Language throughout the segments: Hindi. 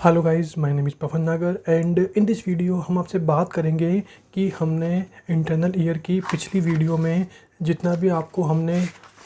Hello guys, my name is Pawan Nagar and in this video हम आपसे बात करेंगे कि हमने इंटरनल ईयर की पिछली वीडियो में जितना भी आपको हमने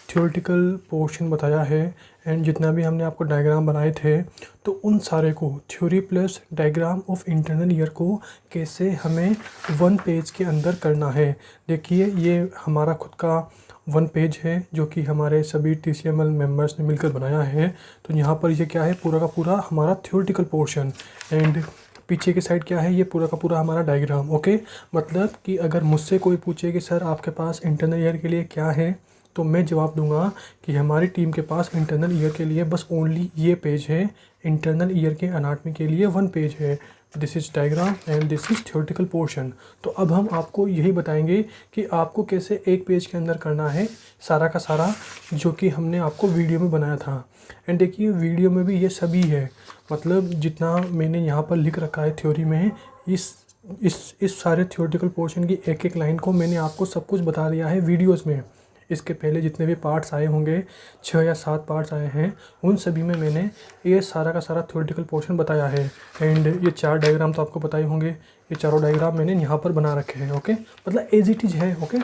थ्योरेटिकल पोर्शन बताया है एंड जितना भी हमने आपको डायग्राम बनाए थे, तो उन सारे को theory plus diagram of internal ear को कैसे हमें वन पेज के अंदर करना है। देखिए, ये हमारा खुद का वन पेज है जो कि हमारे सभी TCML मेंबर्स ने मिलकर बनाया है। तो यहाँ पर ये क्या है, पूरा का पूरा हमारा थ्योरेटिकल पोर्शन एंड पीछे की साइड क्या है, ये पूरा का पूरा हमारा डायग्राम। ओके, मतलब कि अगर मुझसे कोई पूछे कि सर आपके पास इंटरनल ईयर के लिए क्या है, तो मैं जवाब दूंगा कि हमारी टीम के पास इंटरनल ईयर के लिए बस ओनली ये पेज है। इंटरनल ईयर के अनाटमी के लिए वन पेज है। This is diagram and this is theoretical portion. तो अब हम आपको यही बताएंगे कि आपको कैसे एक पेज के अंदर करना है सारा का सारा जो कि हमने आपको वीडियो में बनाया था। एंड देखिए, वीडियो में भी ये सभी है, मतलब जितना मैंने यहाँ पर लिख रखा है थ्योरी में, इस सारे थ्योरेटिकल पोर्शन की एक एक लाइन को मैंने आपको सब कुछ बता दिया है वीडियोज़ में। इसके पहले जितने भी पार्ट्स आए होंगे, 6 या 7 पार्ट्स आए हैं, उन सभी में मैंने ये सारा का सारा थ्योरेटिकल पोर्शन बताया है। एंड ये 4 डायग्राम तो आपको पता ही होंगे, ये चारों डायग्राम मैंने यहाँ पर बना रखे हैं। ओके, मतलब एज इट इज़ है। ओके,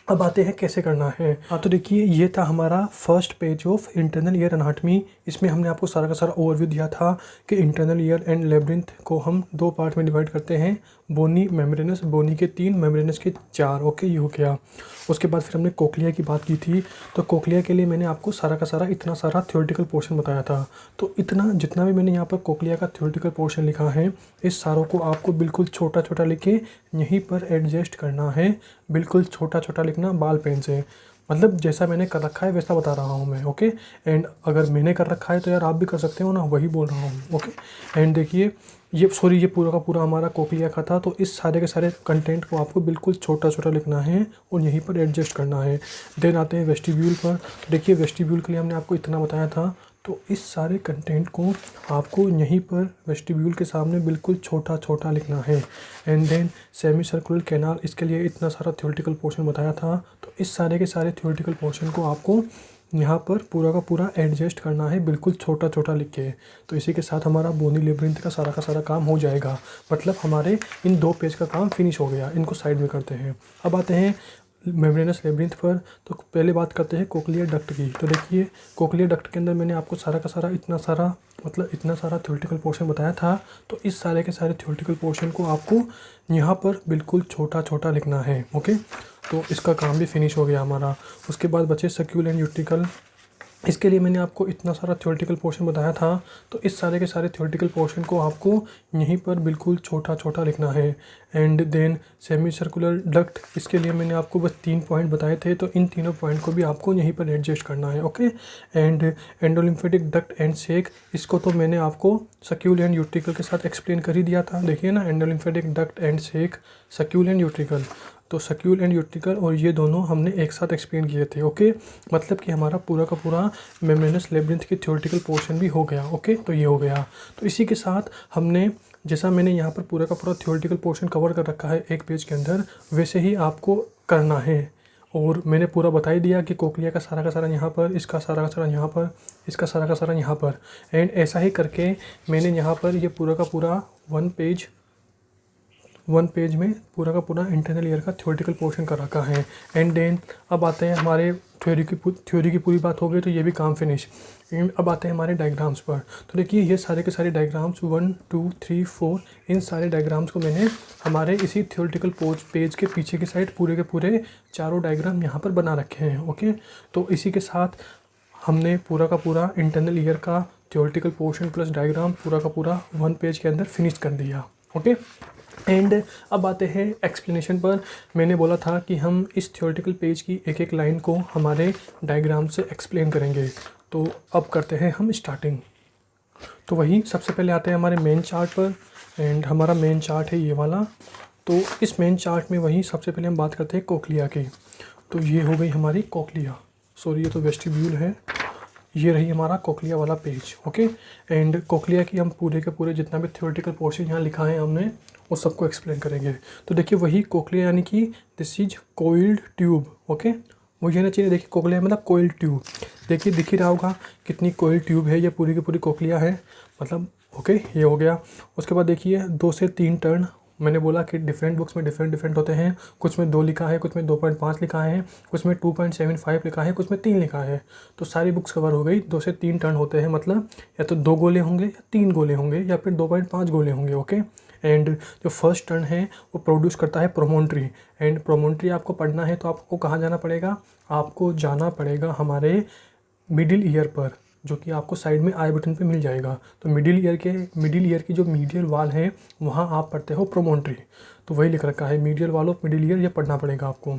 अब आते हैं कैसे करना है। हाँ, तो देखिए, ये था हमारा first page of internal ear anatomy. इसमें हमने आपको सारा का सारा ओवरव्यू दिया था कि इंटरनल ईयर एंड लेब्रिंथ को हम 2 पार्ट में डिवाइड करते हैं, बोनी मेम्ब्रेनस, बोनी के 3, मेम्ब्रेनस के 4। ओके, ये हो गया। उसके बाद फिर हमने कोक्लिया की बात की थी, तो कोक्लिया के लिए मैंने आपको सारा का सारा इतना सारा थ्योरेटिकल पोर्शन बताया था। तो इतना जितना भी मैंने यहाँ पर कोक्लिया का थ्योरेटिकल पोर्शन लिखा है, इस सारों को आपको बिल्कुल छोटा छोटा लिख के यहीं पर एडजस्ट करना है। बिल्कुल छोटा छोटा लिखना बाल पेन से, मतलब जैसा मैंने कर रखा है वैसा बता रहा हूँ मैं। ओके, एंड अगर मैंने कर रखा है तो यार आप भी कर सकते हो ना, वही बोल रहा हूँ। ओके, एंड देखिए, ये पूरा का पूरा हमारा कोक्लिया का था। तो इस सारे के सारे कंटेंट को आपको बिल्कुल छोटा छोटा लिखना है और यहीं पर एडजस्ट करना है। देन आते हैं वेस्टिब्यूल पर। देखिए, वेस्टिब्यूल के लिए हमने आपको इतना बताया था, तो इस सारे कंटेंट को आपको यहीं पर वेस्टिब्यूल के सामने बिल्कुल छोटा छोटा लिखना है। And then semi circular canal, इसके लिए इतना सारा थ्योरेटिकल पोर्शन बताया था। तो इस सारे के सारे थ्योरेटिकल पोर्शन को आपको यहाँ पर पूरा का पूरा एडजस्ट करना है बिल्कुल छोटा छोटा लिख के। तो इसी के साथ हमारा बोनी लेब्रिंथ का सारा काम हो जाएगा। मतलब हमारे इन 2 पेज का काम फिनिश हो गया। इनको साइड में करते हैं। अब आते हैं मेम्ब्रेनस लेब्रिंथ पर। तो पहले बात करते हैं कोक्लियर डक्ट की। तो देखिए, कोक्लियर डक्ट के अंदर मैंने आपको सारा का सारा इतना सारा थ्योरेटिकल पोर्शन बताया था। तो इस सारे के सारे थ्योरेटिकल पोर्शन को आपको यहाँ पर बिल्कुल छोटा छोटा लिखना है। ओके, तो इसका काम भी फिनिश हो गया हमारा। उसके बाद बचे सक्यूल एंड यूट्रिकल। इसके लिए मैंने आपको इतना सारा थ्योरेटिकल पोर्शन बताया था। तो इस सारे के सारे थ्योरेटिकल पोर्शन को आपको यहीं पर बिल्कुल छोटा छोटा लिखना है। And then semi circular duct, इसके लिए मैंने आपको बस 3 पॉइंट बताए थे। तो इन तीनों पॉइंट को भी आपको यहीं पर एडजस्ट करना है। Okay, and endolymphatic duct and sac, इसको तो मैंने आपको सक्यूल एंड यूट्रिकल के साथ एक्सप्लेन कर ही दिया था। देखिए ना, endolymphatic duct and sac, saccule and utricle. तो सक्यूल एंड यूट्रिकल और ये दोनों हमने एक साथ एक्सप्लेन किए थे। ओके, मतलब कि हमारा पूरा का पूरा मेम्ब्रेनस लेब्रिंथ की थ्योरेटिकल पोर्शन भी हो गया। ओके, तो ये हो गया। तो इसी के साथ हमने, जैसा मैंने यहाँ पर पूरा का पूरा थ्योरेटिकल पोर्शन कवर कर रखा है एक पेज के अंदर, वैसे ही आपको करना है। और मैंने पूरा बता ही दिया कि कोक्लिया का सारा यहाँ पर, इसका सारा का सारा यहाँ पर, इसका सारा का सारा यहाँ पर। एंड ऐसा ही करके मैंने यहाँ पर ये पूरा का पूरा वन पेज में पूरा का पूरा इंटरनल ईयर का थ्योरेटिकल पोर्शन कर रखा है। एंड देन अब आते हैं हमारे थ्योरी की पूरी बात हो गई, तो ये भी काम फिनिश। अब आते हैं हमारे डायग्राम्स पर। तो देखिए, ये सारे के सारे डायग्राम्स 1 2 3 4, इन सारे डायग्राम्स को मैंने हमारे इसी थ्योरेटिकल पेज के पीछे की साइड पूरे के पूरे चारों डायग्राम यहाँ पर बना रखे हैं। ओके, तो इसी के साथ हमने पूरा का पूरा इंटरनल ईयर का थ्योरेटिकल पोर्शन प्लस डायग्राम पूरा का पूरा वन पेज के अंदर फिनिश कर दिया। ओके, एंड अब आते हैं एक्सप्लेनेशन पर। मैंने बोला था कि हम इस थ्योरेटिकल पेज की एक एक लाइन को हमारे डायग्राम से एक्सप्लेन करेंगे। तो अब करते हैं हम स्टार्टिंग। तो वही सबसे पहले आते हैं हमारे मेन चार्ट पर। एंड हमारा मेन चार्ट है ये वाला। तो इस मेन चार्ट में वही सबसे पहले हम बात करते हैं कोक्लिया की। तो ये हो गई हमारी कोक्लिया, सॉरी ये तो वेस्टिब्यूल है। ये रही हमारा कोक्लिया वाला पेज। ओके, एंड कोक्लिया की हम पूरे के पूरे जितना भी थ्योरेटिकल पोर्शन यहाँ लिखा है हमने, वो सबको एक्सप्लेन करेंगे। तो देखिए, वही कोक्लिया यानी कि this is coiled tube. Okay, वही रहना चाहिए। देखिए कोक्लिया मतलब कोयल ट्यूब, देखिए दिख ही रहा होगा कितनी कोयल ट्यूब है, ये पूरी की पूरी कोक्लिया है मतलब। ओके, ये हो गया। उसके बाद देखिए 2 से 3 टर्न, मैंने बोला कि डिफरेंट बुक्स में डिफरेंट होते हैं, कुछ में 2 लिखा है, कुछ में 2.5 लिखा है, कुछ में 2.75 लिखा है, कुछ में 3 लिखा है। तो सारी बुक्स कवर हो गई। 2 से 3 टर्न होते हैं, मतलब या तो 2 गोले होंगे या 3 गोले होंगे या फिर 2.5 गोले होंगे। ओके, एंड जो फर्स्ट टर्न है वो प्रोड्यूस करता है प्रोमोन्ट्री, एंड प्रोमोन्ट्री आपको पढ़ना है तो आपको कहाँ जाना पड़ेगा, आपको जाना पड़ेगा हमारे मिडिल ईयर पर, जो कि आपको साइड में आई बटन पे मिल जाएगा। तो मिडिल ईयर की जो मीडियल वाल है वहाँ आप पढ़ते हो प्रोमोन्ट्री, तो वही लिख रखा है medial wall of middle year, ये पढ़ना पड़ेगा आपको।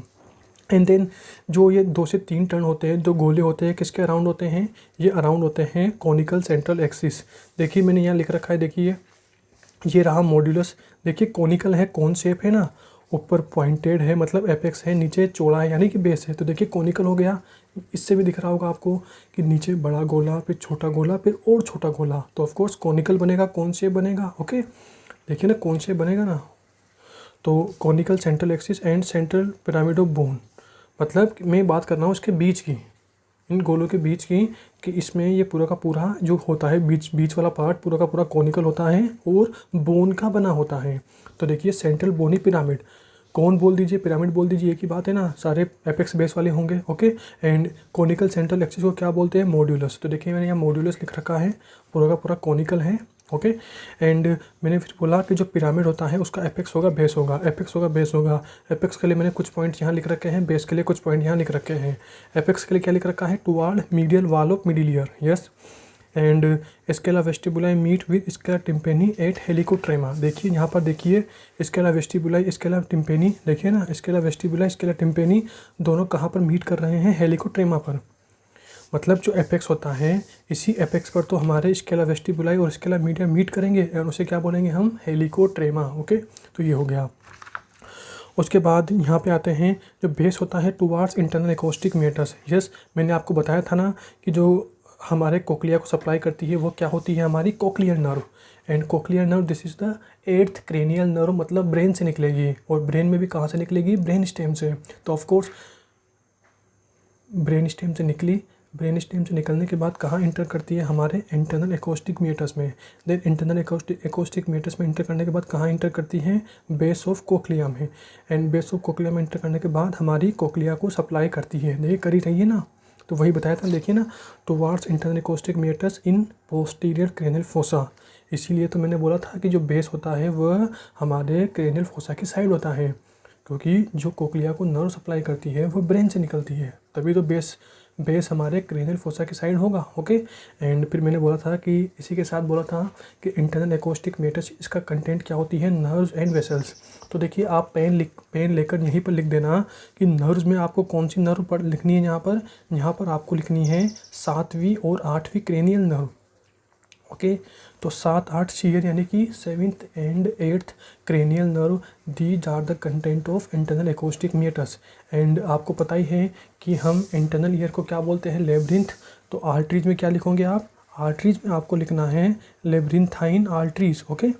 एंड देन जो ये 2 से 3 टर्न होते हैं, जो गोले होते हैं, किसके अराउंड होते हैं, ये अराउंड होते हैं कॉनिकल सेंट्रल एक्सिस। देखिए मैंने यहाँ लिख रखा है, देखिए ये रहा मॉड्यूलस। देखिए कॉनिकल है, कौन शेप है ना, ऊपर पॉइंटेड है मतलब एपेक्स है, नीचे चौड़ा है यानी कि बेस है। तो देखिए कॉनिकल हो गया। इससे भी दिख रहा होगा आपको कि नीचे बड़ा गोला, फिर छोटा गोला, फिर और छोटा गोला, तो ऑफ कोर्स कॉनिकल बनेगा। कौन शेप बनेगा, ओके देखिए ना कौन शेप बनेगा ना, तो conical central axis and central pyramid of bone, मतलब मैं बात कर रहा हूँ इसके बीच की, इन गोलों के बीच की, कि इसमें ये पूरा का पूरा जो होता है बीच वाला पार्ट पूरा का पूरा कॉनिकल होता है और बोन का बना होता है। तो देखिए सेंट्रल बोनी पिरामिड, कौन बोल दीजिए पिरामिड बोल दीजिए, एक ही बात है ना, सारे एपेक्स बेस वाले होंगे। Okay, and conical central axis को क्या बोलते हैं, मॉड्यूलस। तो देखिए मैंने यहाँ मॉड्यूलस लिख रखा है, पूरा का पूरा कॉनिकल है। ओके, एंड मैंने फिर बोला कि जो पिरामिड होता है उसका एपेक्स होगा बेस होगा, एपेक्स होगा बेस होगा। एपेक्स के लिए मैंने कुछ पॉइंट्स यहाँ लिख रखे हैं, बेस के लिए कुछ पॉइंट यहाँ लिख रखे हैं। एपेक्स के लिए क्या लिख रखा है, toward medial wall of middle ear, yes. And scala vestibuli meet with scala tympani at helicotrema. देखिए यहाँ पर देखिए स्केला वेस्टिबुलाई स्केला टिम्पेनी, देखिए ना स्केला वेस्टिबुलाई स्केला टिम्पेनी दोनों कहाँ पर मीट कर रहे हैं, हेलिकोट्रेमा पर। मतलब जो एपेक्स होता है, इसी एपेक्स पर तो हमारे स्केला वेस्टिबुलाई और स्केला मीडिया मीट करेंगे और उसे क्या बोलेंगे हम, हेलिकोट्रेमा। ओके, तो ये हो गया। उसके बाद यहाँ पे आते हैं, जो बेस होता है towards internal acoustic meatus. Yes, मैंने आपको बताया था ना कि जो हमारे कोक्लिया को सप्लाई करती है वो क्या होती है, हमारी cochlear nerve. And cochlear nerve this is the 8th cranial nerve, मतलब ब्रेन से निकलेगी। और ब्रेन में भी कहाँ से निकलेगी, ब्रेन स्टेम से। तो ऑफकोर्स ब्रेन स्टेम से निकली, ब्रेन स्टेम से निकलने के बाद कहाँ इंटर करती है, हमारे इंटरनल एकॉस्टिक मेटस में। देन इंटरनल एकॉस्टिक मेटस में इंटर करने के बाद कहाँ इंटर करती है, बेस ऑफ कोक्लिया में। एंड बेस ऑफ कोक्लिया में इंटर करने के बाद हमारी कोक्लिया को सप्लाई करती है। देखिए करी रही है ना, तो वही बताया था, देखिए ना, टुवार्ड्स इंटरनल एकॉस्टिक मेटस इन पोस्टीरियर क्रेनियल फोसा। इसीलिए तो मैंने बोला था कि जो बेस होता है वह हमारे क्रेनियल फोसा की साइड होता है, क्योंकि जो कोक्लिया को नर्व सप्लाई करती है वो ब्रेन से निकलती है, तभी तो बेस हमारे क्रेनियल फोसा की साइड होगा। ओके, एंड फिर मैंने बोला था कि इसी के साथ बोला था कि इंटरनल एकॉस्टिक मेटस, इसका कंटेंट क्या होती है, नर्व्स एंड वेसल्स। तो देखिए आप पेन लेकर यहीं पर लिख देना कि नर्व्स में आपको कौन सी नर्व पर लिखनी है, यहाँ पर आपको लिखनी है 7वीं और 8वीं क्रेनियल नर्व। ओके, तो 7, 8 सीयर यानी कि 7th and 8th cranial nerve, these are the content of internal acoustic meatus. And आपको पता ही है कि हम इंटरनल ईयर को क्या बोलते हैं, लेब्रिंथ। तो आर्टरीज में क्या लिखोगे आप, आर्टरीज में आपको लिखना है लेब्रिंथाइन आर्टरीज। ओके,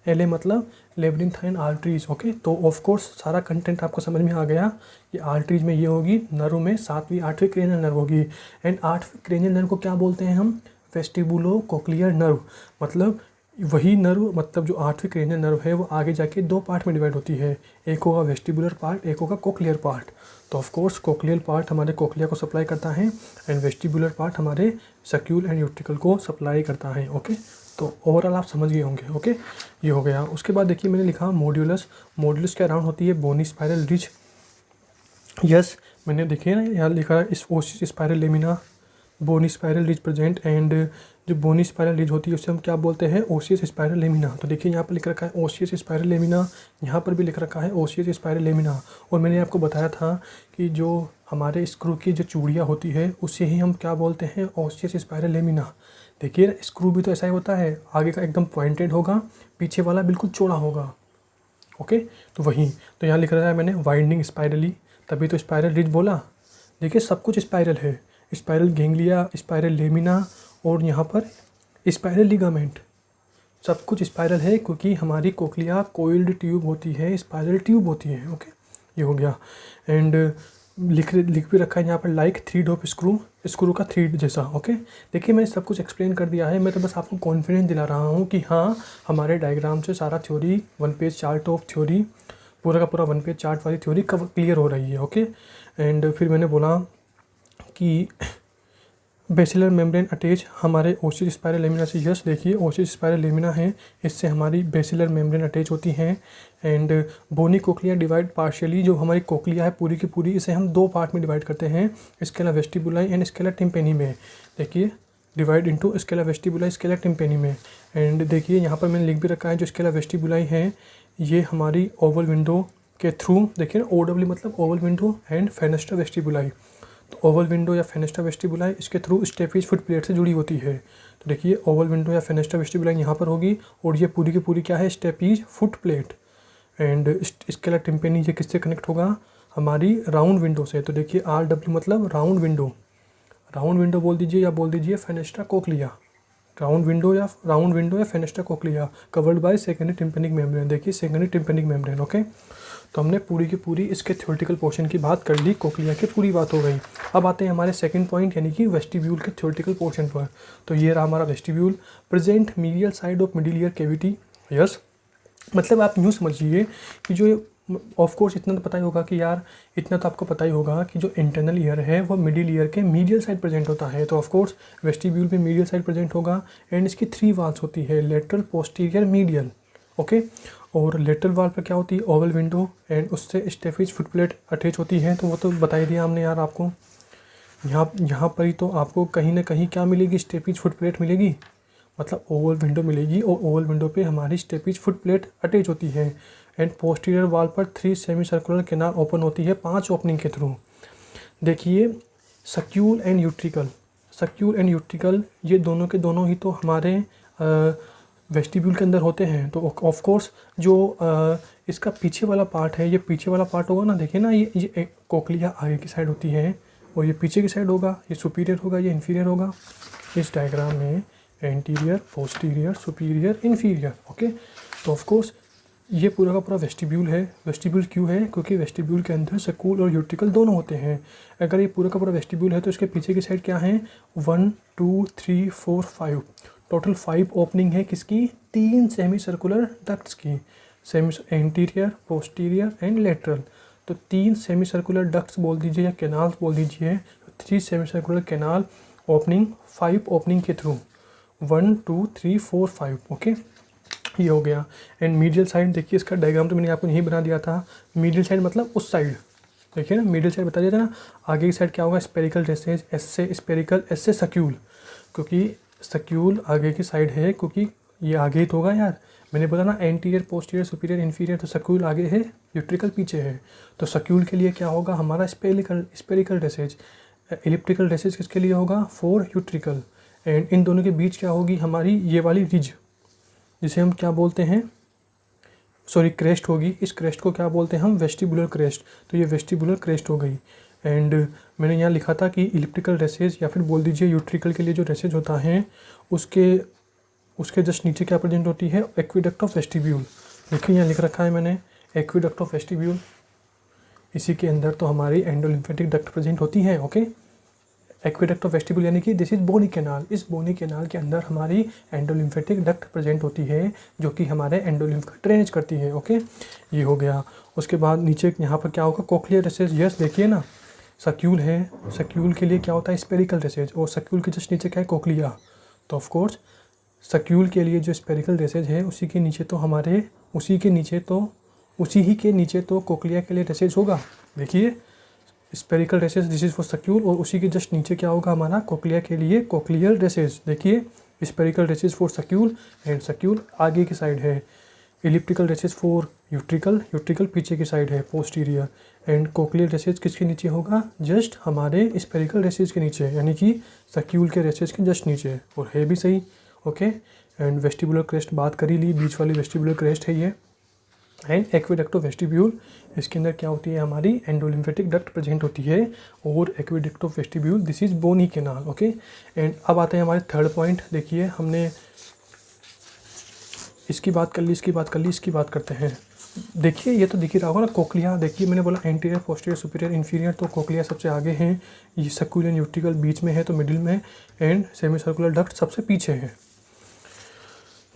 एल मतलब लेब्रिंथाइन आर्टरीज। ओके, तो ऑफ कोर्स सारा कंटेंट आपको समझ में आ गया कि आर्टरीज में ये होगी, नर्व में 7वीं 8वीं क्रेनियल नर्व होगी। एंड 8वीं क्रेनियल नर्व को क्या बोलते हैं हम, वेस्टिबुलो कोक्लियर नर्व। मतलब वही नर्व, मतलब जो 8वीं क्रेनियल नर्व है वो आगे जाके 2 पार्ट में डिवाइड होती है, एक होगा वेस्टिबुलर पार्ट, एक होगा कोक्लियर पार्ट। तो ऑफ कोर्स कोक्लियर पार्ट हमारे कोक्लिया को सप्लाई करता है एंड वेस्टिबुलर पार्ट हमारे सक्यूल एंड यूट्रिकल को सप्लाई करता है। ओके, तो ओवरऑल आप समझ गए होंगे। ओके, ये हो गया। उसके बाद देखिए मैंने लिखा मॉड्यूलस। मॉड्यूलस के अराउंड होती है बोनी स्पाइरल रिज। यस, मैंने देखिए ना यहाँ लिखा है इस osseous spiral lamina, bony spiral ridge present. And जो बोनी स्पाइरल रिज होती है उसे हम क्या बोलते हैं, ओसियस स्पाइरल लेमिना। तो देखिए यहाँ पर लिख रखा है ओसियस स्पाइरल लेमिना, यहाँ पर भी लिख रखा है ओसियस स्पाइरल लेमिना। और मैंने आपको बताया था कि जो हमारे स्क्रू की जो चूड़ियाँ होती है उसे ही हम क्या बोलते हैं, ओसियस स्पाइरल लेमिना। देखिए स्क्रू भी तो ऐसा ही होता है, आगे का एकदम पॉइंटेड होगा, पीछे वाला बिल्कुल चौड़ा होगा। ओके, तो वही तो यहाँ लिख रहा है मैंने वाइंडिंग स्पाइरली, तभी तो स्पाइरल रिज बोला। देखिए सब कुछ स्पाइरल है, स्पाइरल गैंग्लिया, स्पाइरल लेमिना और यहाँ पर स्पाइरल लिगामेंट, सब कुछ स्पाइरल है क्योंकि हमारी कोक्लिया कोइल्ड ट्यूब होती है, स्पाइरल ट्यूब होती है। ओके, ये हो गया। एंड लिख भी रखा है यहाँ पर लाइक 3 डॉप स्क्रू का 3 जैसा। ओके, देखिए मैंने सब कुछ एक्सप्लेन कर दिया है। मैं तो बस आपको कॉन्फिडेंस दिला रहा हूँ कि हाँ, हमारे डायग्राम से सारा theory 1 page chart of theory, पूरा का पूरा 1 पेज चार्ट वाली थ्योरी क्लियर हो रही है। ओके, एंड फिर मैंने बोला कि बेसिलर मेम्ब्रेन अटैच हमारे ओसिस स्पाइरल लेमिना से, यस देखिए ओसिस स्पाइरल लेमिना है, इससे हमारी बेसिलर मेम्ब्रेन अटैच होती हैं। And bony cochlea divide partially, जो हमारी कोक्लिया है पूरी की पूरी, इसे हम 2 पार्ट में डिवाइड करते हैं, scala vestibuli and scala tympani में। देखिए divide into scala vestibuli scala tympani में। एंड देखिए यहाँ पर मैंने लिख भी रखा है, जो स्केला वेस्टिबुलाई है ये हमारी ओवल विंडो के थ्रू, देखिए OW मतलब Oval window and fenestra vestibuli, तो ओवल विंडो या फेनेस्ट्रा वेस्टिबुलाई इसके थ्रू स्टेपीज फुट प्लेट से जुड़ी होती है। तो देखिए ओवल विंडो या फेनेस्ट्रा वेस्टिबुलाई यहाँ पर होगी, और ये पूरी की पूरी क्या है, stapes foot plate. And scala tympani ये किससे कनेक्ट होगा, हमारी राउंड विंडो से। तो देखिए RW मतलब राउंड विंडो बोल दीजिए, या बोल दीजिए फेनेस्ट्रा कोक्लिया, राउंड विंडो या fenestra cochlea covered by secondary tympanic membrane. देखिए सेकेंडरी टिम्पेनिक मेम्ब्रेन। ओके, तो हमने पूरी की पूरी इसके थ्योरेटिकल पोर्शन की बात कर ली, कोक्लिया की पूरी बात हो गई। अब आते हैं हमारे सेकंड पॉइंट, यानी कि वेस्टिब्यूल के थ्योरेटिकल पोर्शन पर। तो ये रहा हमारा vestibule, present medial side of middle ear cavity. Yes, मतलब आप यूँ समझिए कि जो ऑफ कोर्स इतना तो पता ही होगा कि यार, इतना तो आपको पता ही होगा कि जो इंटरनल ईयर है वो मिडिल ईयर के मीडियल साइड प्रेजेंट होता है। तो ऑफ कोर्स वेस्टिब्यूल में मीडियल साइड प्रेजेंट होगा, एंड इसकी 3 वॉल्स होती है, लेटरल, पोस्टीरियर, मीडियल। ओके, और लेटरल वाल पर क्या होती है, ओवल विंडो, एंड उससे स्टेफिज फुटप्लेट अटैच होती है। तो वो तो बता ही दिया हमने यार आपको। यहाँ पर ही तो आपको कहीं ना कहीं क्या मिलेगी, स्टेफिज फुटप्लेट मिलेगी, मतलब ओवल विंडो मिलेगी, और ओवल विंडो पे हमारी स्टेपीज फुट प्लेट अटैच होती है। एंड पोस्टीरियर वाल पर 3 सेमी सर्कुलर कैनाल ओपन होती है 5 ओपनिंग के थ्रू। देखिए सक्यूल एंड यूट्रिकल ये दोनों के दोनों ही तो हमारे वेस्टिब्यूल के अंदर होते हैं। तो ऑफ कोर्स जो इसका पीछे वाला पार्ट है, ये पीछे वाला पार्ट होगा ना, देखिए ना, ये कोक्लिया आगे की साइड होती है और ये पीछे की साइड होगा, ये सुपीरियर होगा, ये इन्फीरियर होगा। इस डायग्राम में anterior, posterior, superior, inferior. Okay, तो ऑफ कोर्स ये पूरा का पूरा वेस्टिब्यूल है। वेस्टिब्यूल क्यों है, क्योंकि वेस्टिब्यूल के अंदर सक्यूल और यूट्रिकल दोनों होते हैं। अगर ये पूरा का पूरा वेस्टिब्यूल है तो इसके पीछे की साइड क्या है, 1 2 3 4 5, टोटल 5 ओपनिंग है किसकी, 3 सेमी सर्कुलर डक्ट्स की, semi anterior, posterior and lateral. तो 3 सेमी सर्कुलर डक्ट्स बोल दीजिए या कैनाल्स बोल दीजिए, 3 semi circular canal opening 5 opening के थ्रू, 1 2 3 4 5। ओके, ये हो गया। एंड मीडियल साइड देखिए, इसका डायग्राम तो मैंने आपको यहीं बना दिया था। मीडियल साइड मतलब उस साइड, देखिए ना, मीडियल साइड बता दिया था ना। आगे की साइड क्या होगा, स्पेरिकल ड्रेसेज, एस से स्पेरिकल, एस से सक्यूल, क्योंकि सक्यूल आगे की साइड है, क्योंकि ये आगे ही तो होगा यार। मैंने बोला ना एंटीरियर, पोस्टीरियर, सुपीरियर, इन्फीरियर, तो सक्यूल आगे है, यूट्रिकल पीछे है। तो सक्यूल के लिए क्या होगा हमारा, स्पेरिकल ड्रेसेज। इलिप्टिकल ड्रेसेज किसके लिए होगा, फॉर यूट्रिकल। एंड इन दोनों के बीच क्या होगी हमारी, ये वाली रिज, जिसे हम क्या बोलते हैं, सॉरी क्रेस्ट होगी। इस क्रेस्ट को क्या बोलते हैं हम, वेस्टिबुलर क्रेस्ट। तो ये वेस्टिबुलर क्रेस्ट हो गई। एंड मैंने यहाँ लिखा था कि इलिप्टिकल रेसेज या फिर बोल दीजिए यूट्रिकल के लिए जो रेसेज होता है उसके जस्ट नीचे क्या प्रेजेंट होती है, एक्विडक्ट ऑफ वेस्टिब्यूल। देखिए यहाँ लिख रखा है मैंने, एक्विडक्ट ऑफ वेस्टिब्यूल। इसी के अंदर तो हमारी एंडोलिम्फेटिक डक्ट प्रेजेंट होती है। ओके, एक्विडक्ट ऑफ वेस्टिब्यूल यानी कि दिस इज बोनी कैनाल। इस बोनी कैनाल के अंदर हमारी एंडोलिम्फेटिक डक्ट प्रेजेंट होती है, जो कि हमारे एंडोलिम्फ का ड्रेनेज करती है। ओके, ये हो गया। उसके बाद नीचे यहाँ पर क्या होगा, कोक्लियर रेसेज। यस, देखिए ना, सक्यूल है, सक्यूल के लिए क्या होता है, स्पेरिकल रेसेज, और सक्यूल के जस्ट नीचे क्या है, कोक्लिया। तो ऑफ कोर्स सक्यूल के लिए जो स्पेरिकल रेसेज है, उसी के नीचे तो कोक्लिया के लिए रेसेज होगा। देखिए spherical recess, this is for saccule, और उसी के जस्ट नीचे क्या होगा हमारा, कोक्लिया के लिए कोक्लियर रेसेज। देखिए स्पेरिकल रेसेज फॉर सक्यूल, एंड सक्यूल आगे की साइड है। इलिप्टिकल रेसेज फॉर यूट्रिकल पीछे की साइड है, पोस्टीरियर। एंड कोक्लियर रेसेज किसके नीचे होगा, जस्ट हमारे स्पेरिकल रेसेज के नीचे, यानी कि सक्यूल के रेसेज के जस्ट नीचे, और है भी सही। ओके, एंड वेस्टिबुलर क्रेस्ट बात कर ही ली, बीच वाली वेस्टिबुलर क्रेस्ट है ये। एंड एक्विडक्ट ऑफ वेस्टिब्यूल, इसके अंदर क्या होती है हमारी, एंडोलिम्फेटिक डक्ट प्रेजेंट होती है, और aqueduct of vestibule, this is bony canal. Okay, and अब आते हैं हमारे थर्ड पॉइंट। देखिए हमने इसकी बात कर ली, इसकी बात करते हैं। देखिए ये तो दिख ही रहा होगा ना, कोक्लिया देखिए, मैंने बोला एंटीरियर, पोस्टीरियर, सुपीरियर, इन्फीरियर, तो कोक्लिया सबसे आगे है, ये सक्यूलेंट यूट्रिकल बीच में है तो मिडिल में, एंड सेमी सर्कुलर डक्ट सबसे पीछे है।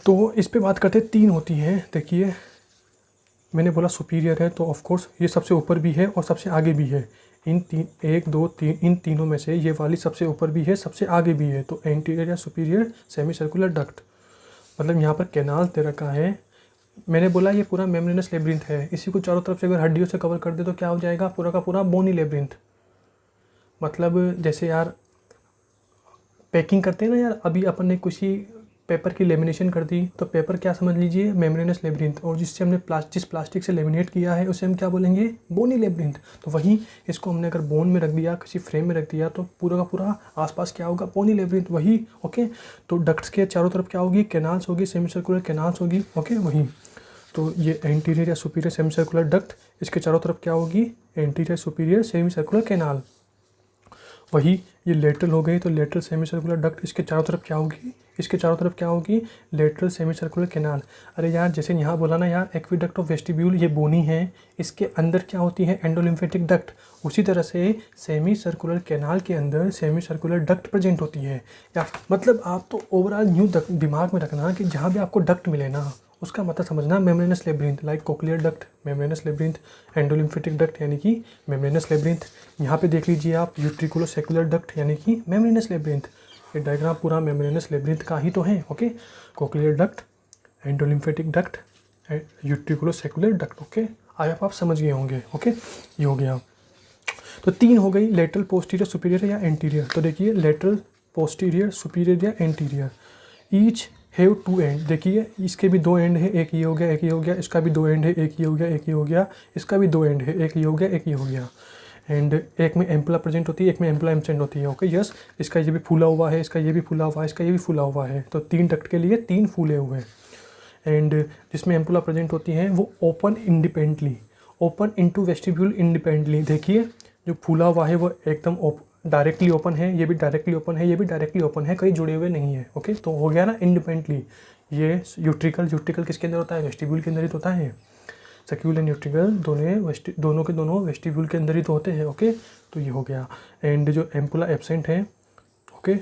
तो इस पे बात करते हैं, 3 होती हैं। देखिए मैंने बोला सुपीरियर है तो ऑफ कोर्स ये सबसे ऊपर भी है और सबसे आगे भी है। इन 3, 1 2 3, इन तीनों में से ये वाली सबसे ऊपर भी है, सबसे आगे भी है, तो एंटीरियर या सुपीरियर सेमी सर्कुलर डक्ट। मतलब यहाँ पर कैनाल दे रखा है। मैंने बोला ये पूरा मेम्ब्रेनस लेब्रिंथ है, इसी को चारों तरफ से अगर हड्डियों से कवर कर दे तो क्या हो जाएगा, पूरा का पूरा बोनी लेब्रिंथ। मतलब जैसे यार पैकिंग करते हैं ना यार, अभी अपन ने कुछ ही पेपर की लेमिनेशन कर दी तो पेपर क्या समझ लीजिए, मेम्ब्रेनस लेब्रिंथ, और जिससे हमने जिस प्लास्टिक से लेमिनेट किया है उसे हम क्या बोलेंगे, बोनी लेब्रिंथ। तो वही इसको हमने अगर बोन में रख दिया, किसी फ्रेम में रख दिया, तो पूरा का पूरा आसपास क्या होगा, बोनी लेब्रिंथ वही। ओके, तो डक्ट्स के चारों तरफ क्या होगी, कैनाल्स होगी, सेमी सर्कुलर कैनाल्स होगी। ओके वही, तो ये एंटीरियर या सुपीरियर सेमी सर्कुलर डक्ट, इसके चारों तरफ क्या होगी, anterior superior semi circular canal. वही ये लेटरल हो गई तो लेटरल सेमी सर्कुलर डक्ट, इसके चारों तरफ क्या होगी, इसके चारों तरफ क्या होगी, लेटरल सेमी सर्कुलर कैनाल। अरे यार जैसे यहाँ बोला ना यार, एक्विडक्ट ऑफ वेस्टिब्यूल ये बोनी है, इसके अंदर क्या होती है, एंडोलिम्फेटिक डक्ट। उसी तरह से सेमी सर्कुलर कैनाल के अंदर सेमी सर्कुलर डक्ट प्रेजेंट होती है। या मतलब आप तो ओवरऑल न्यू दिमाग में रखना कि जहाँ भी आपको डक्ट मिले ना उसका मतलब समझना membranes labyrinth, like cochlear duct membranes labyrinth, endolymphatic duct यानी कि मेम्ब्रेनस लेब्रिंथ। यहाँ पे देख लीजिए आप, यूट्रिकुलो सेकुलर डक्ट यानी कि मेम्ब्रेनस लेब्रिंथ। ये डायग्राम पूरा मेम्ब्रेनस लेब्रिंथ का ही तो है। Okay, cochlear duct, endolymphatic duct, utriculo saccular duct. Okay, आप समझ गए होंगे। ओके, ये हो गया। तो 3 हो गई, लेटरल, पोस्टीरियर, सुपीरियर या एंटीरियर। तो देखिए लेटरल, पोस्टीरियर, सुपीरियर या एंटीरियर, ईच हैव 2 एंड। देखिए इसके भी 2 एंड है, एक ये हो गया, एक ये हो गया, इसका भी 2 एंड है, एक ये हो गया, एक ये हो गया, इसका भी 2 एंड है, एक ये हो गया, एक ये हो गया। एंड एक में एम्पुला प्रेजेंट होती है, एक में एम्पुला एब्सेंट होती है। ओके यस, इसका ये भी फूला हुआ है, इसका ये भी फूला हुआ है, इसका ये भी फूला हुआ है। तो 3 डक्ट के लिए 3 फूले हुए हैं। एंड जिसमें एम्पुला प्रेजेंट होती है वो open independently, open into vestibule independently. देखिए जो फूला हुआ है वो एकदम डायरेक्टली ओपन है, ये भी डायरेक्टली ओपन है, ये भी डायरेक्टली ओपन है, कहीं जुड़े हुए नहीं है। ओके, तो हो गया ना इंडिपेंडेंटली। ये यूट्रिकल किसके अंदर होता है, वेस्टिब्यूल के अंदर ही तो होता है। सक्यूल एंड यूट्रिकल दोनों के दोनों वेस्टिब्यूल के अंदर ही तो होते हैं। ओके, तो ये हो गया। एंड जो एम्पुला एब्सेंट है, ओके,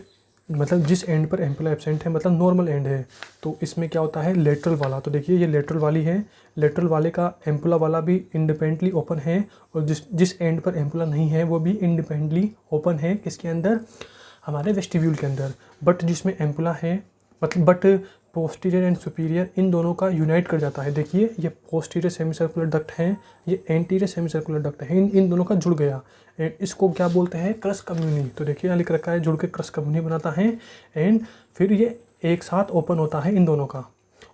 मतलब जिस एंड पर एम्पुला एब्सेंट है मतलब नॉर्मल एंड है, तो इसमें क्या होता है, लेटरल वाला। तो देखिए ये लेटरल वाली है, लेटरल वाले का एम्पुला वाला भी इंडिपेंडेंटली ओपन है, और जिस एंड पर एम्पुला नहीं है वो भी इंडिपेंडेंटली ओपन है। किसके अंदर, हमारे वेस्टिब्यूल के अंदर। बट जिसमें एम्पुला है मतलब बट पोस्टीरियर एंड सुपीरियर इन दोनों का यूनाइट कर जाता है। देखिए ये पोस्टीरियर सेमी सर्कुलर डक्ट है, ये एंटीरियर सेमी सर्कुलर डक्ट है, इन दोनों का जुड़ गया। एंड इसको क्या बोलते हैं, क्रस कम्युनी। तो देखिए यहाँ लिख रखा है, जुड़ के क्रस कम्युनी बनाता है। एंड फिर ये एक साथ ओपन होता है इन दोनों का।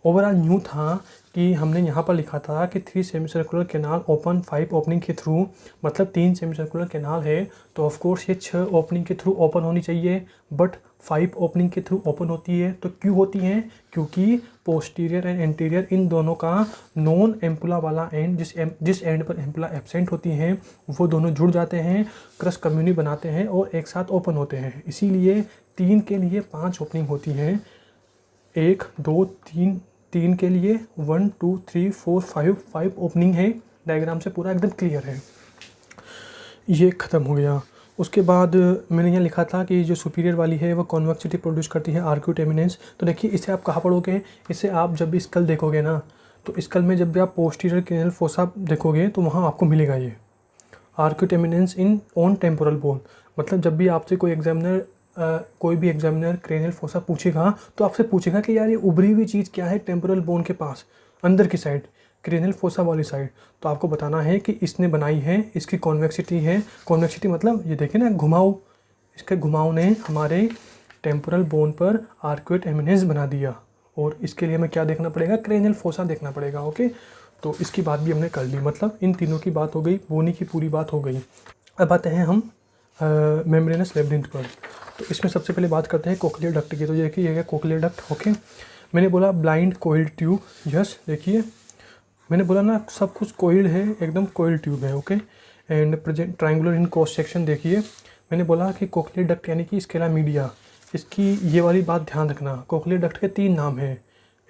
ओवरऑल न्यू था कि हमने यहाँ पर लिखा था कि 3 semi circular canal open 5 opening के थ्रू, मतलब 3 सेमी सर्कुलर कैनाल है तो ऑफ कोर्स ये 6 ओपनिंग के थ्रू ओपन होनी चाहिए, बट 5 ओपनिंग के थ्रू ओपन होती है। तो क्यों होती हैं, क्योंकि पोस्टीरियर एंड एंटीरियर इन दोनों का नॉन एम्पुला वाला एंड, जिस एंड पर एम्पुला एब्सेंट होती हैं वो दोनों जुड़ जाते हैं, क्रस कम्युनी बनाते हैं और एक साथ ओपन होते हैं। इसीलिए 3 के लिए 5 ओपनिंग होती हैं, 1 2 3 के लिए 1 2 3 4 5 ओपनिंग है। डायग्राम से पूरा एकदम क्लियर है। ये ख़त्म हो गया। उसके बाद मैंने यहाँ लिखा था कि जो सुपीरियर वाली है वो कॉन्वेक्सिटी प्रोड्यूस करती है, आर्क्यूट एमिनेंस। तो देखिए इसे आप कहाँ पढ़ोगे, इसे आप जब भी स्कल देखोगे ना, तो स्कल में जब भी आप पोस्टीरियर क्रेनियल फोसा देखोगे तो वहाँ आपको मिलेगा ये arcuate eminence in on temporal bone. मतलब जब भी आपसे कोई भी एग्जामिनर क्रेनियल फोसा पूछेगा तो आपसे पूछेगा कि यार ये उभरी हुई चीज़ क्या है टेम्पोरल बोन के पास, अंदर की साइड, क्रेनियल फोसा वाली साइड। तो आपको बताना है कि इसने बनाई है, इसकी कॉन्वेक्सिटी है। कॉन्वेक्सिटी मतलब ये देखें ना, घुमाव, इसके घुमाव ने हमारे टेम्पोरल बोन पर आर्क्यूट एमिनेंस बना दिया। और इसके लिए हमें क्या देखना पड़ेगा, क्रेनियल फोसा देखना पड़ेगा। ओके, तो इसकी बात भी हमने कर ली, मतलब इन तीनों की बात हो गई, बोनी की पूरी बात हो गई। अब आते हैं हम मेम्ब्रेनस लेब्रिंथ पर। तो इसमें सबसे पहले बात करते हैं कोक्लियर डक्ट की। तो ये देखिए ये कोक्लियर डक्ट। ओके, मैंने बोला ब्लाइंड कोइल्ड ट्यूब, यस देखिए मैंने बोला ना सब कुछ कोइल्ड है, एकदम कोइल्ड ट्यूब है। Okay, and present triangular in cross section. देखिए मैंने बोला कि कोक्लियर डक्ट यानी कि स्केला मीडिया, इसकी ये वाली बात ध्यान रखना। कोक्लियर डक्ट के 3 नाम हैं,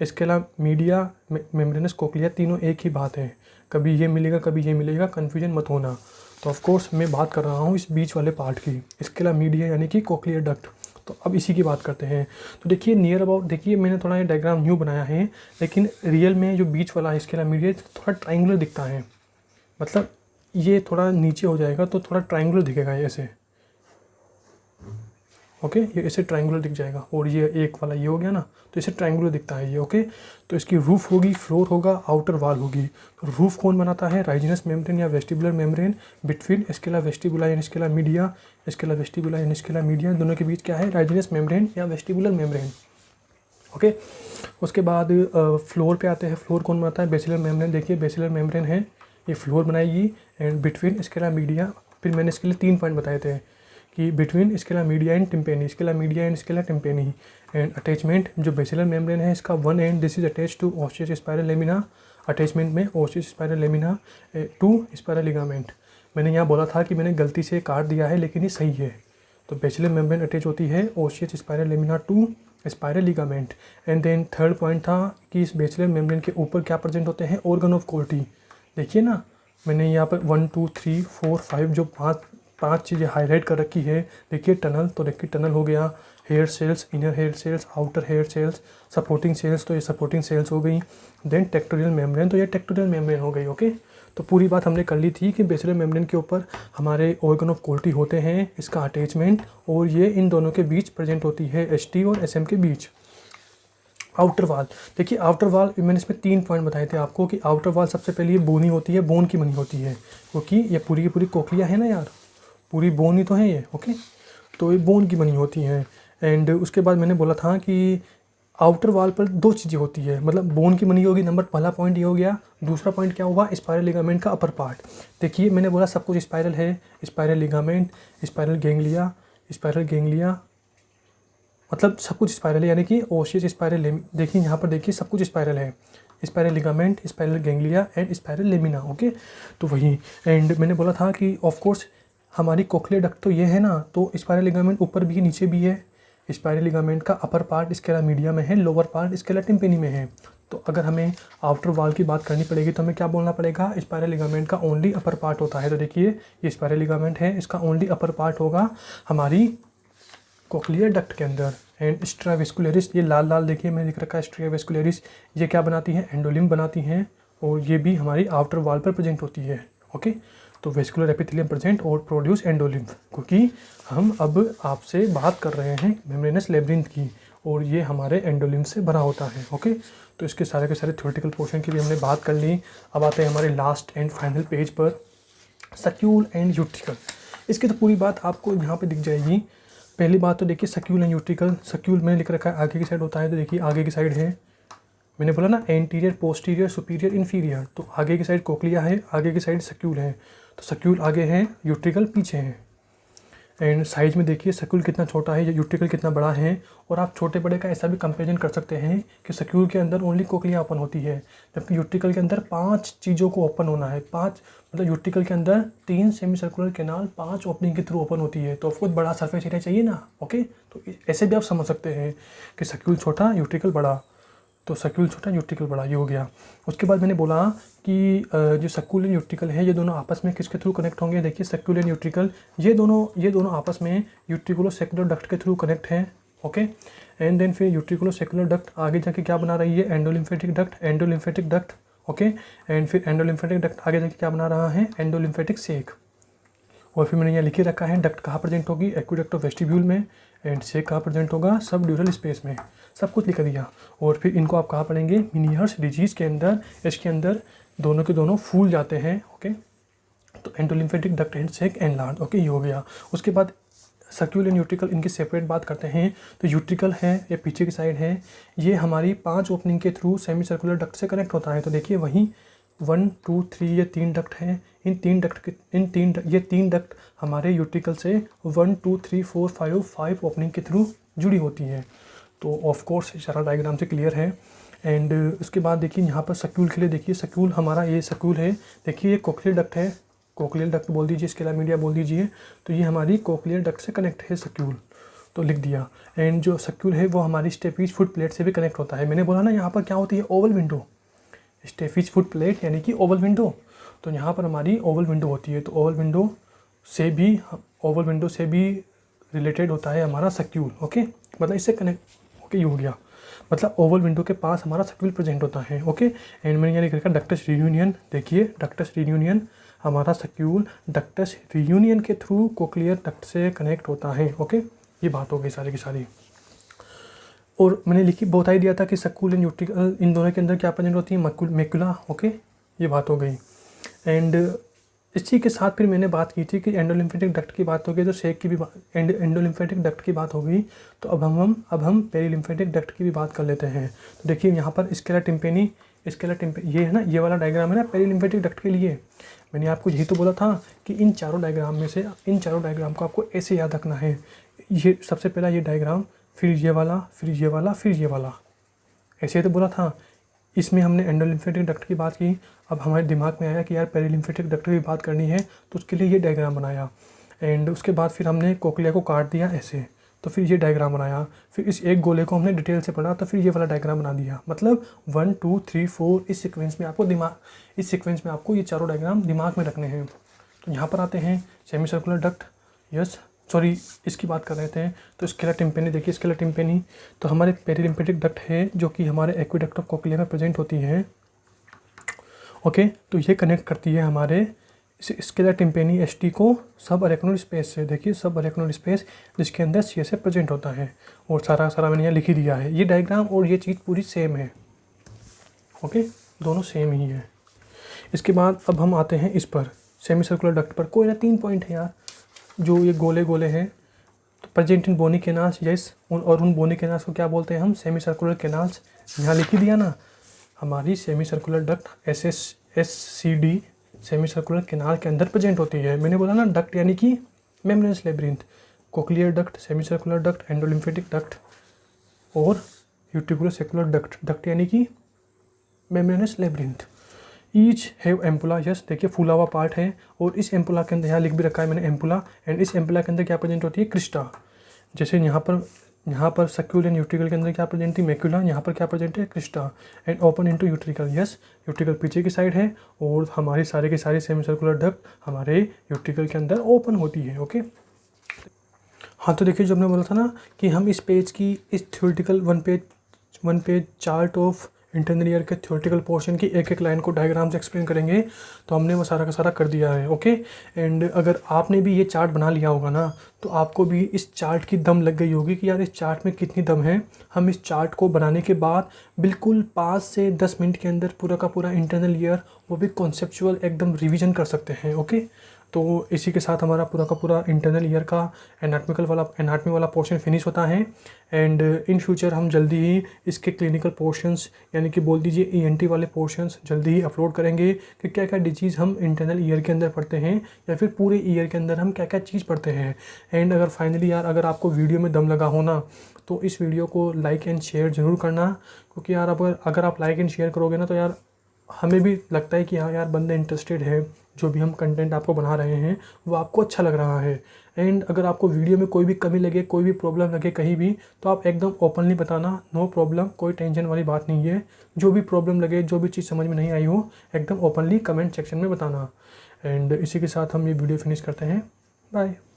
स्केला मीडिया, मेम्ब्रेनस कोक्लिया, तीनों एक ही बात है। कभी ये मिलेगा कभी ये मिलेगा, कन्फ्यूजन मत होना। तो ऑफ कोर्स मैं बात कर रहा हूँ इस बीच वाले पार्ट की, स्केला मीडिया यानी कि कोक्लियर डक्ट। तो अब इसी की बात करते हैं। तो देखिए नियर अबाउट, देखिए मैंने थोड़ा ये डायग्राम न्यू बनाया है, लेकिन रियल में जो बीच वाला है स्केला मीडिया थोड़ा ट्रायंगुलर दिखता है। मतलब ये थोड़ा नीचे हो जाएगा तो थोड़ा ट्रायंगुलर दिखेगा ये ऐसे, ओके। ये ऐसे ट्रायंगुलर दिख जाएगा। और ये एक वाला ये हो गया ना, तो इसे ट्रायंगुलर दिखता है ये, ओके। तो इसकी रूफ होगी, फ्लोर होगा, आउटर वॉल होगी। तो रूफ कौन बनाता है? राइजिनस मेम्ब्रेन या vestibular membrane between Scala वेस्टिबुला and Scala media. Scala वेस्टिबुला and Scala media दोनों के बीच क्या है? राइजिनस मेम्ब्रेन या वेस्टिबुलर मेम्ब्रेन, ओके। उसके बाद फ्लोर पे आते हैं। फ्लोर कौन बनाता है? Basilar membrane. देखिए बेसिलर मेम्ब्रेन है, ये फ्लोर बनाएगी एंड बिटवीन स्केला मीडिया। फिर मैंने इसके लिए 3 पॉइंट बताए थे कि between scala media and tympani, scala media and scala tympani. And attachment जो बेसिलर मेम्ब्रेन है इसका one end this is attach to ऑस्टियस स्पाइरल लेमिना। अटैचमेंट में ऑस्टियस spiral lamina to spiral ligament. मैंने यहाँ बोला था कि मैंने गलती से काट दिया है, लेकिन ये सही है। तो बेसिलर मेम्ब्रेन अटैच होती है ऑस्टियस spiral lamina to spiral ligament. And then third point था कि इस बेसिलर मेम्ब्रेन के ऊपर क्या प्रेजेंट होते हैं? ऑर्गन ऑफ कोल्टी। देखिए ना, मैंने यहाँ पर 1 2 3 4 5 जो पांच चीज़ें हाईलाइट कर रखी है। देखिए टनल, तो देखिए टनल हो गया, hair cells, inner hair cells, outer hair cells, supporting cells, तो ये सपोर्टिंग सेल्स हो गई। देन टेक्टोरियल मेम्ब्रेन, तो ये टेक्टोरियल मेम्ब्रेन हो गई, ओके। तो पूरी बात हमने कर ली थी कि बेसिलर मेम्ब्रेन के ऊपर हमारे ऑर्गन ऑफ कोल्टी होते हैं, इसका अटैचमेंट, और ये इन दोनों के बीच प्रेजेंट होती है एसटी और एसएम के बीच। आउटर वाल, देखिए आउटर वाल मैंने इसमें 3 पॉइंट बताए थे आपको कि आउटर वाल सबसे पहले ये बोनी होती है, बोन की बनी होती है, क्योंकि ये पूरी की पूरी कोक्लिया है ना यार, पूरी बोन ही तो है ये, ओके। तो ये बोन की बनी होती हैं। एंड उसके बाद मैंने बोला था कि आउटर वाल पर 2 चीज़ें होती है, मतलब बोन की बनी होगी, नंबर पहला पॉइंट ये हो गया। दूसरा पॉइंट क्या हुआ? स्पाइरल लिगामेंट का अपर पार्ट। देखिए मैंने बोला सब कुछ स्पाइरल है, spiral ligament, spiral ganglia, spiral ganglia, मतलब सब कुछ स्पाइरल है, यानी कि ओशियस स्पाइरल। देखिए यहाँ पर देखिए सब कुछ स्पाइरल है, spiral ligament, spiral ganglia and spiral lamina, okay. तो वही, एंड मैंने बोला था कि ऑफ कोर्स हमारी कोक्लियर डक्ट तो ये है ना, तो स्पाइरल लिगामेंट ऊपर भी है नीचे भी है। स्पाइरल लिगामेंट का अपर पार्ट स्केला मीडिया में है, लोअर पार्ट स्केला टिम्पेनी में है। तो अगर हमें आउटर वॉल की बात करनी पड़ेगी तो हमें क्या बोलना पड़ेगा? स्पाइरल लिगामेंट का ओनली अपर पार्ट होता है। तो देखिए ये स्पाइरल लिगामेंट है, इसका ओनली अपर पार्ट होगा हमारी कोक्लियर डक्ट के अंदर। एंड स्ट्रावेस्कुलरिस, ये लाल लाल देखिए मैंने लिख रखा है स्ट्रावेस्कुलरिस, ये क्या बनाती है? एंडोलिम्फ बनाती हैं, और ये भी हमारी आउटर वॉल पर प्रेजेंट होती है, ओके। तो वेस्कुलर एपिथेलियम प्रेजेंट और प्रोड्यूस एंडोलिम्फ, क्योंकि हम अब आपसे बात कर रहे हैं मेम्ब्रेनस लेब्रिंथ की, और ये हमारे एंडोलिम्फ से भरा होता है, ओके। तो इसके सारे के सारे थ्योरेटिकल पोर्शन की भी हमने बात कर ली। अब आते हैं हमारे लास्ट एंड फाइनल पेज पर, सक्यूल एंड यूट्रिकल। इसकी तो पूरी बात आपको यहाँ पे दिख जाएगी। पहली बात तो देखिए सक्यूल एंड यूट्रिकल। सक्यूल मैंने लिख रखा है आगे की साइड होता है, तो देखिए आगे की साइड है, मैंने बोला ना एंटीरियर, पोस्टीरियर, सुपीरियर, इन्फीरियर। तो आगे की साइड कोक्लिया है, आगे की साइड सक्यूल है। तो सक्यूल आगे है, यूट्रिकल पीछे है। एंड साइज में देखिए सक्यूल कितना छोटा है या यूट्रिकल कितना बड़ा है। और आप छोटे बड़े का ऐसा भी कंपेरिजन कर सकते हैं कि सक्यूल के अंदर ओनली कोक्लिया ओपन होती है, जबकि यूट्रिकल के अंदर 5 चीज़ों को ओपन होना है। 5 मतलब यूट्रिकल के अंदर 3 सेमी सर्कुलर कैनाल 5 ओपनिंग के थ्रू ओपन होती है। तो ऑफकोर्स बड़ा सरफेस एरिया चाहिए ना, ओके। तो ऐसे भी आप समझ सकते हैं कि सक्यूल छोटा यूट्रिकल बड़ा, तो सक्यूल छोटा यूट्रिकल बड़ा, ये हो गया। उसके बाद मैंने बोला कि जो सक्यूल एंड यूट्रिकल है ये दोनों आपस में किसके थ्रू कनेक्ट होंगे? देखिए सक्यूल एंड यूट्रिकल ये दोनों आपस में यूट्रिकुलो सेक्युलर डक्ट के थ्रू कनेक्ट हैं, ओके। एंड देन फिर यूट्रिकुलो सेक्युलर डक्ट आगे जाके क्या बना रही है? Endolymphatic duct, okay. एंड फिर एंडोलिम्फेटिक डक्ट आगे जाके क्या बना रहा है? एंडोलिम्फेटिक सेक। और फिर मैंने यहाँ लिखे रखा है डक्ट कहाँ प्रेजेंट होगी? एक्विडक्ट ऑफ वेस्टिब्यूल में। एंड सेक कहाँ प्रेजेंट होगा? सब ड्यूरल स्पेस में। सब कुछ लिख दिया। और फिर इनको आप कहाँ पढ़ेंगे? मिनियर्स डिजीज़ के अंदर, इसके अंदर दोनों के दोनों फूल जाते हैं, ओके। तो endolymphatic duct and sac and large, okay, ये हो गया। उसके बाद सक्यूल एंड यूट्रिकल, इनकी सेपरेट बात करते हैं। तो यूट्रिकल है, ये पीछे की साइड है, ये हमारी 5 ओपनिंग के थ्रू सेमी सर्कुलर डक्ट से कनेक्ट होता है। तो देखिए वहीं 1 2 3 ये 3 डक्ट हैं। ये 3 डक्ट हमारे यूट्रिकल से 1 2 3 4 5 ओपनिंग के थ्रू जुड़ी होती है। तो ऑफ कोर्स सारा डायग्राम से क्लियर है। एंड उसके बाद देखिए यहाँ पर सक्यूल के लिए, देखिए सक्यूल हमारा ये सक्यूल है, देखिए ये कोक्लियर डक्ट है, कोक्लियर डक्ट बोल दीजिए, स्केला मीडिया बोल दीजिए। तो ये हमारी कोक्लियर डक्ट से कनेक्ट है सक्यूल, तो लिख दिया। एंड जो सक्यूल है वो हमारी स्टेफिज फुट प्लेट से भी कनेक्ट होता है। मैंने बोला ना यहाँ पर क्या होती है, ओवल विंडो, स्टेफिज फुट प्लेट यानी कि ओवल विंडो। तो यहाँ पर हमारी ओवल विंडो होती है, तो ओवल विंडो से भी रिलेटेड होता है हमारा सक्यूल। ओके, मतलब इससे कनेक्ट ओके, ये हो गया, मतलब ओवल विंडो के पास हमारा सक्यूल प्रेजेंट होता है। ओके, एंड मैंने यहाँ लिख रखा डक्टस रियूनियन। देखिए डक्टस रियूनियन, हमारा सक्यूल डक्टस रियूनियन के थ्रू कोक्लियर डक्ट से कनेक्ट होता है। ओके, ये बात हो गई सारी की सारी। और मैंने बता ही दिया था कि सक्यूल एंड यूट्रिकल इन दोनों के अंदर क्या प्रेजेंट होती है, मैकुला। ओके, ये बात हो गई। एंड इसी के साथ फिर मैंने बात की थी कि एंडोलिम्फेटिक डक्ट की बात हो गई, तो शेक की भी एंडोलिम्फेटिक डक्ट की बात हो गई। तो अब हम पेरिलिम्फेटिक डक्ट की भी बात कर लेते हैं। तो देखिए यहाँ पर स्केला टिम्पेनी ये है ना, ये वाला डायग्राम है ना पेरिलिम्फेटिक डक्ट के लिए। मैंने आपको यही तो बोला था कि इन चारों डायग्राम को आपको ऐसे याद रखना है। ये सबसे पहला ये डायग्राम, फिर ये वाला, फिर ये वाला, फिर ये वाला, ऐसे तो बोला था। इसमें हमने एंडोलिम्फेटिक डक्ट की बात की। अब हमारे दिमाग में आया कि यार पेरिलिम्फेटिक डक्ट की बात करनी है, तो उसके लिए ये डायग्राम बनाया। एंड उसके बाद फिर हमने कोक्लिया को काट दिया ऐसे, तो फिर ये डायग्राम बनाया। फिर इस एक गोले को हमने डिटेल से पढ़ा, तो फिर ये वाला डायग्राम बना दिया। मतलब 1 2 3 4 इस सीक्वेंस में आपको ये चारों डायग्राम दिमाग में रखने हैं। तो यहाँ पर आते हैं सेमी सर्कुलर डक्ट, इसकी बात कर रहे थे। तो स्केला टिम्पेनी, देखिए स्केला टिम्पेनी तो हमारे पेरिलिम्फेटिक डक्ट है जो कि हमारे एक्वेडक्ट ऑफ कोक्लिया में प्रेजेंट होती है। ओके, तो ये कनेक्ट करती है हमारे स्केला टिम्पेनी एसटी को सब अरेक्नोइड स्पेस से। देखिए सब अरेक्नोइड स्पेस जिसके अंदर सीएसएफ प्रेजेंट होता है, और सारा मैंने यहाँ लिख ही दिया है। ये डायग्राम और ये चीज़ पूरी सेम है। ओके, दोनों सेम ही है। इसके बाद अब हम आते हैं इस पर सेमी सर्कुलर डक्ट पर। कोई ना 3 पॉइंट है यार, जो ये गोले हैं। तो present in bony canals, yes, और उन बोनी कैनाल्स को क्या बोलते हैं हम, सेमी सर्कुलर कैनाल्स। यहाँ लिख ही दिया ना, हमारी semi circular duct SSCD semi circular canal के अंदर प्रेजेंट होती है। मैंने बोला ना डक्ट यानी कि membranous labyrinth, cochlear duct, semi circular duct, endolymphatic duct और यूट्रिकुलर सेकुलर डक्ट यानी कि membranous labyrinth. Each have ampulla, yes, देखिए फूला हुआ पार्ट है। और इस एम्पुला के अंदर यहाँ लिख भी रखा है मैंने एम्पुला, एंड इस एम्पुला के अंदर क्या प्रेजेंट होती है, क्रिस्टा। जैसे यहाँ पर सक्यूल एंड यूट्रिकल के अंदर क्या प्रेजेंट थी, मैक्यूला, यहाँ पर क्या प्रेजेंट है, Crysta. And open into utricle, yes, utricle पीछे की साइड है और हमारी सारे के सारे सेमी सर्कुलर डक्ट हमारे यूट्रिकल के अंदर ओपन होती है। ओके, हाँ, तो देखिए जो हमने बोला था ना कि हम इस theoretical one page chart of internal ear के थ्योरेटिकल पोर्शन की एक लाइन को डायग्राम से एक्सप्लेन करेंगे, तो हमने वो सारा का सारा कर दिया है। ओके, एंड अगर आपने भी ये चार्ट बना लिया होगा ना, तो आपको भी इस चार्ट की दम लग गई होगी कि यार इस चार्ट में कितनी दम है। हम इस चार्ट को बनाने के बाद बिल्कुल 5 से 10 मिनट के अंदर पूरा का पूरा इंटरनल ईयर, वो भी कॉन्सेप्चुअल एकदम रिविज़न कर सकते हैं। ओके, तो इसी के साथ हमारा पूरा का पूरा इंटरनल ईयर का एनाटमी वाला पोर्शन फिनिश होता है। एंड इन फ्यूचर हम जल्दी ही इसके क्लिनिकल पोर्शंस यानी कि बोल दीजिए ENT वाले पोर्शंस जल्दी ही अपलोड करेंगे कि क्या क्या डिजीज़ हम इंटरनल ईयर के अंदर पढ़ते हैं, या फिर पूरे ईयर के अंदर हम क्या क्या चीज़ पढ़ते हैं। एंड अगर फाइनली यार अगर आपको वीडियो में दम लगा हो ना, तो इस वीडियो को लाइक एंड शेयर ज़रूर करना, क्योंकि यार अगर आप लाइक एंड शेयर करोगे ना, तो यार हमें भी लगता है कि हाँ यार बंदे इंटरेस्टेड है, जो भी हम कंटेंट आपको बना रहे हैं वो आपको अच्छा लग रहा है। एंड अगर आपको वीडियो में कोई भी कमी लगे, कोई भी प्रॉब्लम लगे कहीं भी, तो आप एकदम ओपनली बताना, नो प्रॉब्लम, कोई टेंशन वाली बात नहीं है। जो भी प्रॉब्लम लगे, जो भी चीज़ समझ में नहीं आई हो, एकदम ओपनली कमेंट सेक्शन में बताना। एंड इसी के साथ हम ये वीडियो फिनिश करते हैं। बाय।